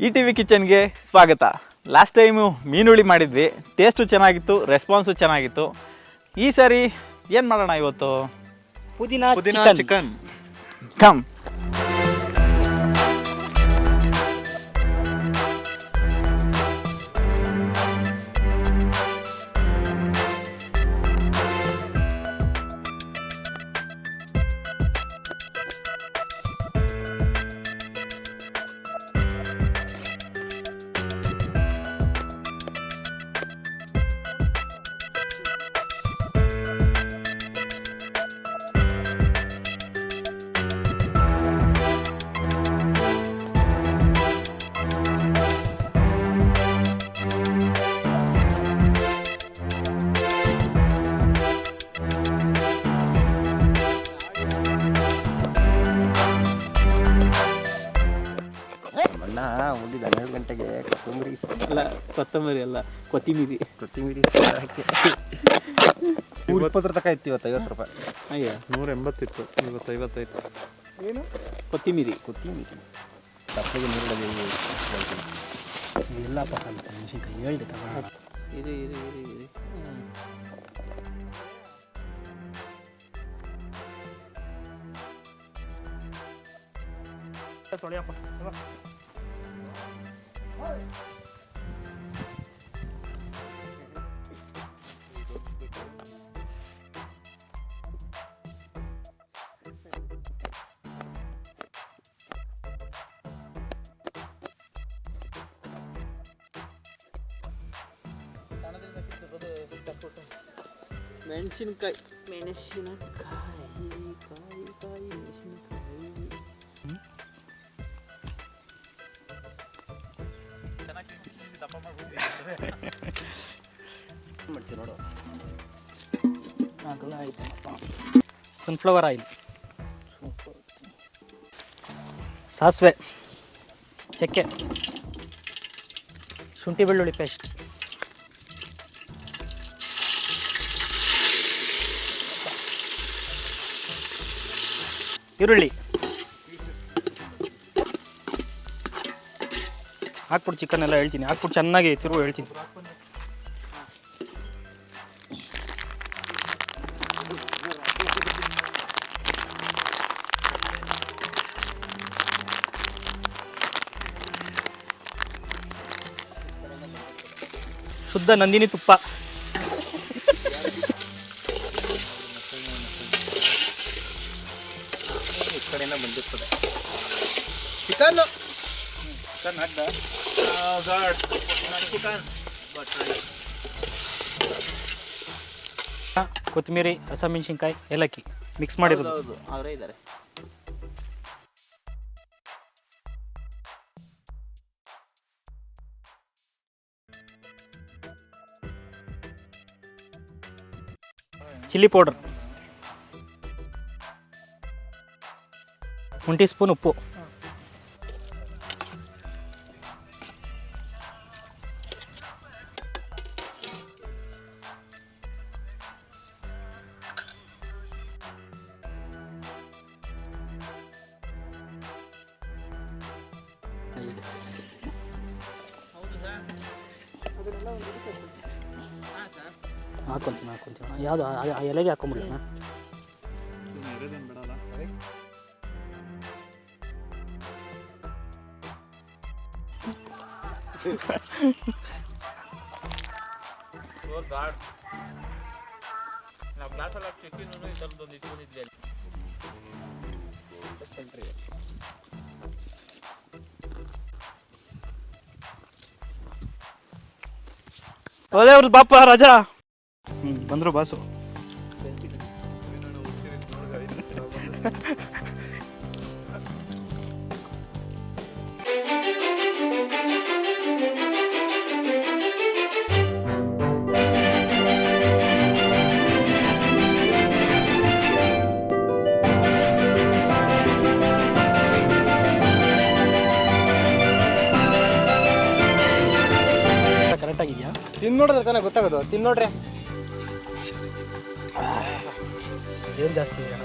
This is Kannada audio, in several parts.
ಈ ಟಿ ವಿ ಕಿಚನ್ಗೆ ಸ್ವಾಗತ. ಲಾಸ್ಟ್ ಟೈಮು ಮೀನುಳಿ ಮಾಡಿದ್ವಿ, ಟೇಸ್ಟು ಚೆನ್ನಾಗಿತ್ತು, ರೆಸ್ಪಾನ್ಸು ಚೆನ್ನಾಗಿತ್ತು. ಈ ಸಾರಿ ಏನು ಮಾಡೋಣ ಇವತ್ತು? ಪುದೀನ ಚಿಕನ್. ಕಮ್. ಉಳಿದ 12 ಗಂಟೆಗೆ ಕೊತ್ತಂಬರಿ ಅಲ್ಲ, ಕೊತ್ತಿಮೀರಿ ಹಾಕಿ 120 ತನಕ ಇತ್ತು. ಇವತ್ತು 50 ರೂಪಾಯಿ. ಅಯ್ಯ 180 ಇತ್ತು, ಇವತ್ತು 55. ಏನು ಕೊತ್ತಿಮೀರಿ ತಪ್ಪಲಿಗೆ ನೀರಲ್ಲಿ ಎಲ್ಲಪ್ಪ ಸ್ವಲ್ಪ ಮೆಣಸಿನ್ಕಾಯಿ ಹೇಳ್ದೆ ತಗೋಣ. ಇರಿ ತೊಳೆಯಪ್ಪ. ಮೆಣಸಿನಕಾಯಿ ಮಾಡ್ತೀವಿ ನೋಡು. ಆಗಲ್ಲ ಆಯ್ತಪ್ಪ. ಸನ್ಫ್ಲವರ್ ಆಯಿಲ್, ಸಾಸಿವೆ, ಚಕ್ಕೆ, ಶುಂಠಿ ಬೆಳ್ಳುಳ್ಳಿ ಪೇಸ್ಟ್, ಈರುಳ್ಳಿ ಹಾಕ್ಬಿಟ್ಟು ಚಿಕನ್ ಎಲ್ಲ ಹೇಳ್ತೀನಿ, ಹಾಕ್ಬಿಟ್ಟು ಚೆನ್ನಾಗಿ ತಿರುವು ಹೇಳ್ತೀನಿ. ಶುದ್ಧ ನಂದಿನಿ ತುಪ್ಪ, ಕಡೆಯಿಂದ ಬಂದಿರ್ತದೆ ಚಿಕನ್ ಅಡ್ಡ ಕೊತ್ತಂಬರಿ, ಹಸಿಮೆಣಸಿನ್ಕಾಯಿ, ಏಲಕ್ಕಿ ಮಿಕ್ಸ್ ಮಾಡಿರೋದು. ಅವರೇ ಇದ್ದಾರೆ. ಚಿಲ್ಲಿ ಪೌಡರ್, 1 ಟೀ ಸ್ಪೂನ್ ಉಪ್ಪು, ಹಾಕೊಂತೀನಿ. ಯಾವುದು ಆ ಎಲೆಗೆ ಹಾಕೊಂಬಿಡೋಣ. ಅದೇ ಅವ್ರದ್ದು ಬಾಪ ರಾಜಾ ಬಂದರು ಬಾಸು. ಕರೆಕ್ಟಾಗಿದೆಯಾ? ತಿನ್ನೋಡಿದ್ರೆ ತಾನೇ ಗೊತ್ತಾಗೋದು. ತಿನ್ನೋಡ್ರೆ ಏನು ಜಾಸ್ತಿ ಇದೆ.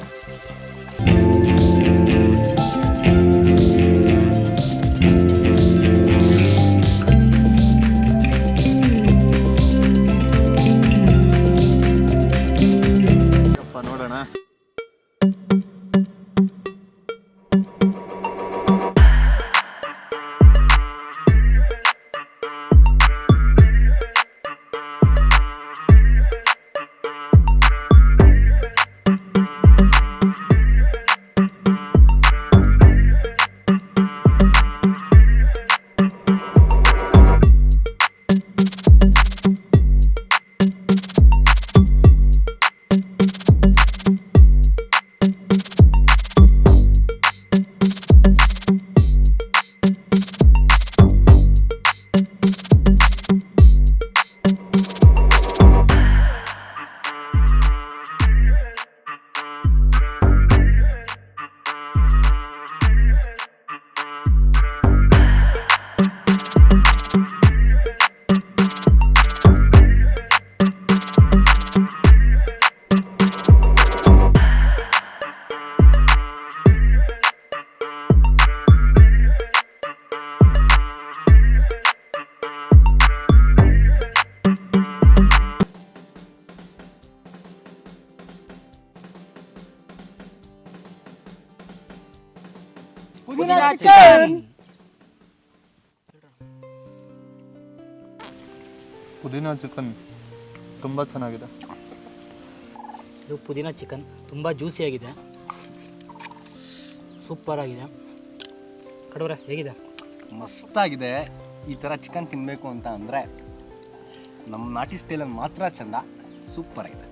ಪುದೀನ ಚಿಕನ್ ತುಂಬ ಚೆನ್ನಾಗಿದೆ. ಇದು ಪುದೀನ ಚಿಕನ್ ತುಂಬ ಜ್ಯೂಸಿಯಾಗಿದೆ, ಸೂಪರ್ ಆಗಿದೆ. ಕಡವ್ರೆ ಹೇಗಿದೆ? ಮಸ್ತಾಗಿದೆ. ಈ ಥರ ಚಿಕನ್ ತಿನ್ನಬೇಕು ಅಂತ ಅಂದರೆ ನಮ್ಮ ನಾಟಿ ಸ್ಟೈಲಲ್ಲಿ ಮಾತ್ರ ಚಂದ. ಸೂಪರ್ ಆಗಿದೆ.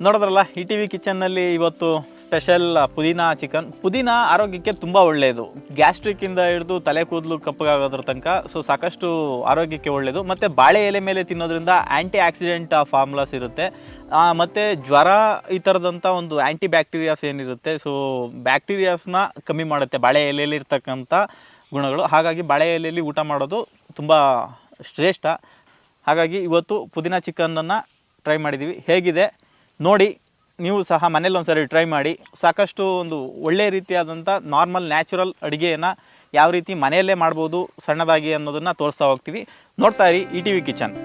ನೋಡಿದ್ರಲ್ಲ, ಈ ಟಿ ವಿ ಕಿಚನ್ನಲ್ಲಿ ಇವತ್ತು ಸ್ಪೆಷಲ್ ಪುದೀನ ಚಿಕನ್. ಪುದೀನ ಆರೋಗ್ಯಕ್ಕೆ ತುಂಬ ಒಳ್ಳೆಯದು. ಗ್ಯಾಸ್ಟ್ರಿಕ್ಕಿಂದ ಹಿಡಿದು ತಲೆ ಕೂದಲು ಕಪ್ಪಗಾಗೋದ್ರ ತನಕ ಸೊ ಸಾಕಷ್ಟು ಆರೋಗ್ಯಕ್ಕೆ ಒಳ್ಳೆಯದು. ಮತ್ತು ಬಾಳೆ ಎಲೆ ಮೇಲೆ ತಿನ್ನೋದ್ರಿಂದ ಆ್ಯಂಟಿ ಆಕ್ಸಿಡೆಂಟ್ ಫಾರ್ಮುಲಾಸ್ ಇರುತ್ತೆ. ಮತ್ತು ಜ್ವರ ಈ ಥರದಂಥ ಒಂದು ಆ್ಯಂಟಿ ಬ್ಯಾಕ್ಟೀರಿಯಾಸ್ ಏನಿರುತ್ತೆ, ಸೊ ಬ್ಯಾಕ್ಟೀರಿಯಾಸ್ನ ಕಮ್ಮಿ ಮಾಡುತ್ತೆ ಬಾಳೆ ಎಲೆಯಲ್ಲಿ ಇರ್ತಕ್ಕಂಥ ಗುಣಗಳು. ಹಾಗಾಗಿ ಬಾಳೆ ಎಲೆಯಲ್ಲಿ ಊಟ ಮಾಡೋದು ತುಂಬ ಶ್ರೇಷ್ಠ. ಹಾಗಾಗಿ ಇವತ್ತು ಪುದೀನ ಚಿಕನನ್ನು ಟ್ರೈ ಮಾಡಿದ್ದೀವಿ. ಹೇಗಿದೆ ನೋಡಿ, ನೀವು ಸಹ ಮನೇಲಿ ಒಂದ್ಸರಿ ಟ್ರೈ ಮಾಡಿ. ಸಾಕಷ್ಟು ಒಂದು ಒಳ್ಳೆಯ ರೀತಿಯಾದಂಥ ನಾರ್ಮಲ್ ನ್ಯಾಚುರಲ್ ಅಡುಗೆಯನ್ನು ಯಾವ ರೀತಿ ಮನೆಯಲ್ಲೇ ಮಾಡ್ಬೋದು ಸಣ್ಣದಾಗಿ ಅನ್ನೋದನ್ನು ತೋರಿಸ್ತಾ ಹೋಗ್ತೀವಿ. ನೋಡ್ತಾ ಇರಿ ಈ ಟಿ ವಿ ಕಿಚನ್.